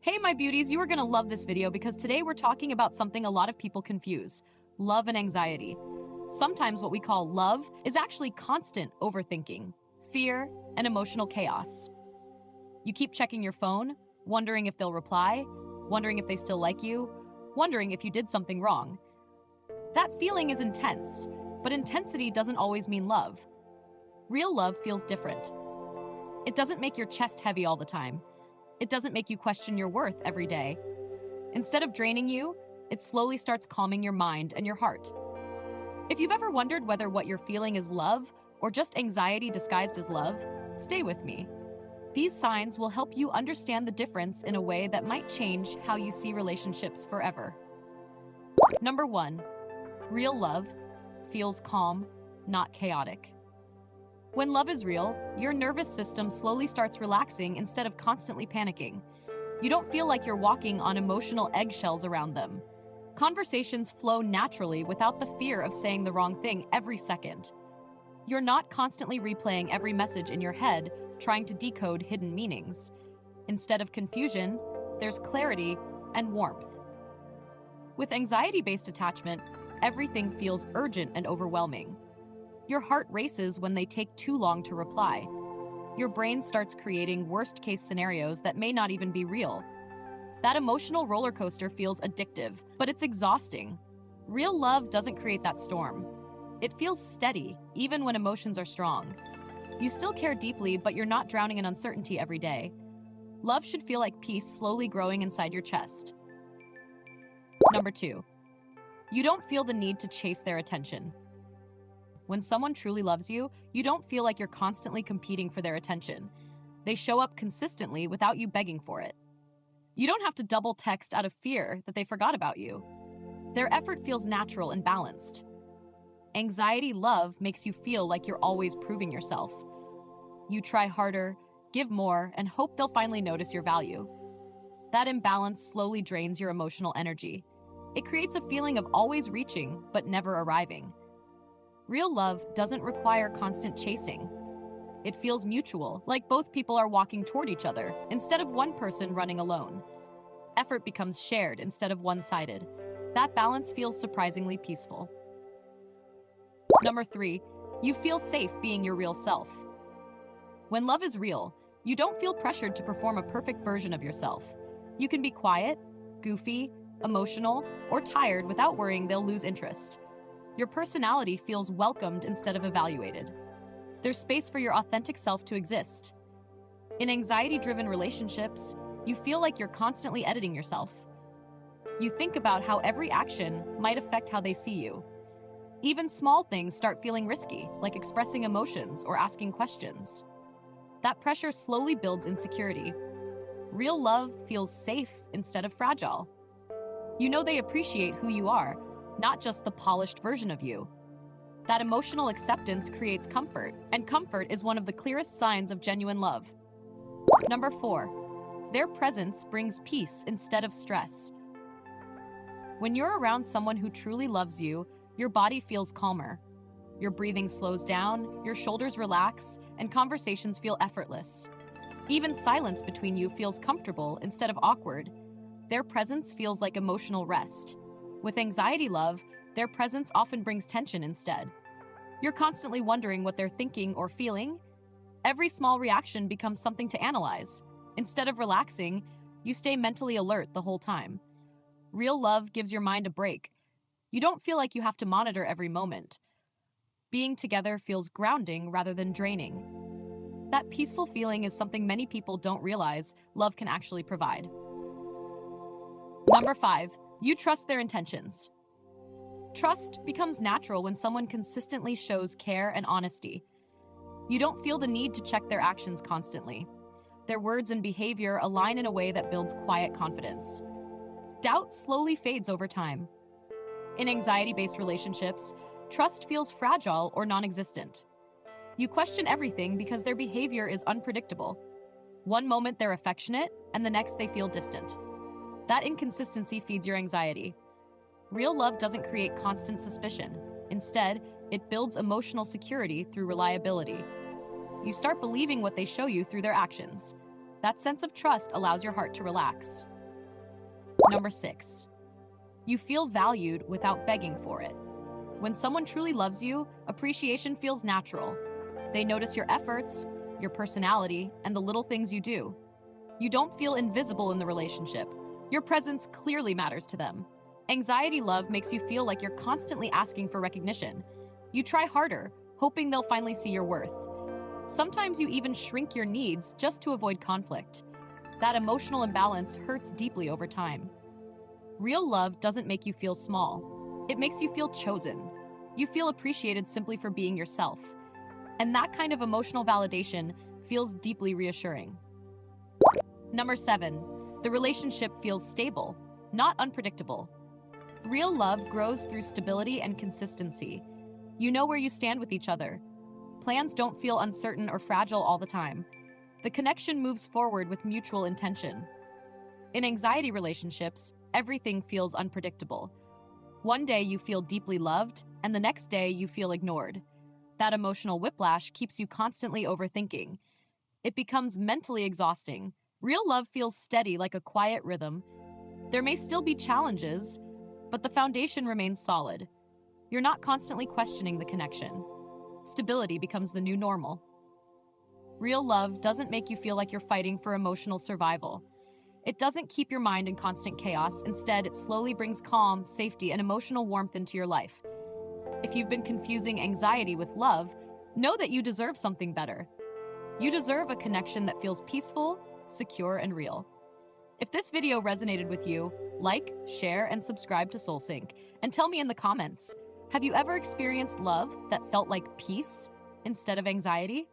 Hey, my beauties, you are going to love this video because today we're talking about something a lot of people confuse: love and anxiety. Sometimes what we call love is actually constant overthinking, fear, and emotional chaos. You keep checking your phone, wondering if they'll reply, wondering if they still like you, wondering if you did something wrong. That feeling is intense, but intensity doesn't always mean love. Real love feels different. It doesn't make your chest heavy all the time. It doesn't make you question your worth every day. Instead of draining you, it slowly starts calming your mind and your heart. If you've ever wondered whether what you're feeling is love or just anxiety disguised as love, stay with me. These signs will help you understand the difference in a way that might change how you see relationships forever. Number 1. Real love feels calm, not chaotic. When love is real, your nervous system slowly starts relaxing instead of constantly panicking. You don't feel like you're walking on emotional eggshells around them. Conversations flow naturally without the fear of saying the wrong thing every second. You're not constantly replaying every message in your head, trying to decode hidden meanings. Instead of confusion, there's clarity and warmth. With anxiety-based attachment, everything feels urgent and overwhelming. Your heart races when they take too long to reply. Your brain starts creating worst-case scenarios that may not even be real. That emotional roller coaster feels addictive, but it's exhausting. Real love doesn't create that storm. It feels steady, even when emotions are strong. You still care deeply, but you're not drowning in uncertainty every day. Love should feel like peace slowly growing inside your chest. Number 2. You don't feel the need to chase their attention. When someone truly loves you, you don't feel like you're constantly competing for their attention. They show up consistently without you begging for it. You don't have to double text out of fear that they forgot about you. Their effort feels natural and balanced. Anxiety love makes you feel like you're always proving yourself. You try harder, give more, and hope they'll finally notice your value. That imbalance slowly drains your emotional energy. It creates a feeling of always reaching, but never arriving. Real love doesn't require constant chasing. It feels mutual, like both people are walking toward each other, instead of one person running alone. Effort becomes shared instead of one-sided. That balance feels surprisingly peaceful. Number 3. You feel safe being your real self. When love is real, you don't feel pressured to perform a perfect version of yourself. You can be quiet, goofy, emotional, or tired without worrying they'll lose interest. Your personality feels welcomed instead of evaluated. There's space for your authentic self to exist. In anxiety-driven relationships, you feel like you're constantly editing yourself. You think about how every action might affect how they see you. Even small things start feeling risky, like expressing emotions or asking questions. That pressure slowly builds insecurity. Real love feels safe instead of fragile. You know they appreciate who you are, not just the polished version of you. That emotional acceptance creates comfort, and comfort is one of the clearest signs of genuine love. Number 4. Their presence brings peace instead of stress. When you're around someone who truly loves you, your body feels calmer. Your breathing slows down, your shoulders relax, and conversations feel effortless. Even silence between you feels comfortable instead of awkward. Their presence feels like emotional rest. With anxiety love, their presence often brings tension instead. You're constantly wondering what they're thinking or feeling. Every small reaction becomes something to analyze. Instead of relaxing, you stay mentally alert the whole time. Real love gives your mind a break. You don't feel like you have to monitor every moment. Being together feels grounding rather than draining. That peaceful feeling is something many people don't realize love can actually provide. Number 5. You trust their intentions. Trust becomes natural when someone consistently shows care and honesty. You don't feel the need to check their actions constantly. Their words and behavior align in a way that builds quiet confidence. Doubt slowly fades over time. In anxiety-based relationships, trust feels fragile or non-existent. You question everything because their behavior is unpredictable. One moment they're affectionate, and the next they feel distant. That inconsistency feeds your anxiety. Real love doesn't create constant suspicion. Instead, it builds emotional security through reliability. You start believing what they show you through their actions. That sense of trust allows your heart to relax. Number 6. You feel valued without begging for it. When someone truly loves you, appreciation feels natural. They notice your efforts, your personality, and the little things you do. You don't feel invisible in the relationship. Your presence clearly matters to them. Anxiety love makes you feel like you're constantly asking for recognition. You try harder, hoping they'll finally see your worth. Sometimes you even shrink your needs just to avoid conflict. That emotional imbalance hurts deeply over time. Real love doesn't make you feel small. It makes you feel chosen. You feel appreciated simply for being yourself. And that kind of emotional validation feels deeply reassuring. Number 7. The relationship feels stable, not unpredictable. Real love grows through stability and consistency. You know where you stand with each other. Plans don't feel uncertain or fragile all the time. The connection moves forward with mutual intention. In anxiety relationships, everything feels unpredictable. One day you feel deeply loved, and the next day you feel ignored. That emotional whiplash keeps you constantly overthinking. It becomes mentally exhausting. Real love feels steady like a quiet rhythm. There may still be challenges, but the foundation remains solid. You're not constantly questioning the connection. Stability becomes the new normal. Real love doesn't make you feel like you're fighting for emotional survival. It doesn't keep your mind in constant chaos. Instead, it slowly brings calm, safety, and emotional warmth into your life. If you've been confusing anxiety with love, know that you deserve something better. You deserve a connection that feels peaceful, secure, and real. If this video resonated with you, like, share, and subscribe to SoulSync. And tell me in the comments, have you ever experienced love that felt like peace instead of anxiety?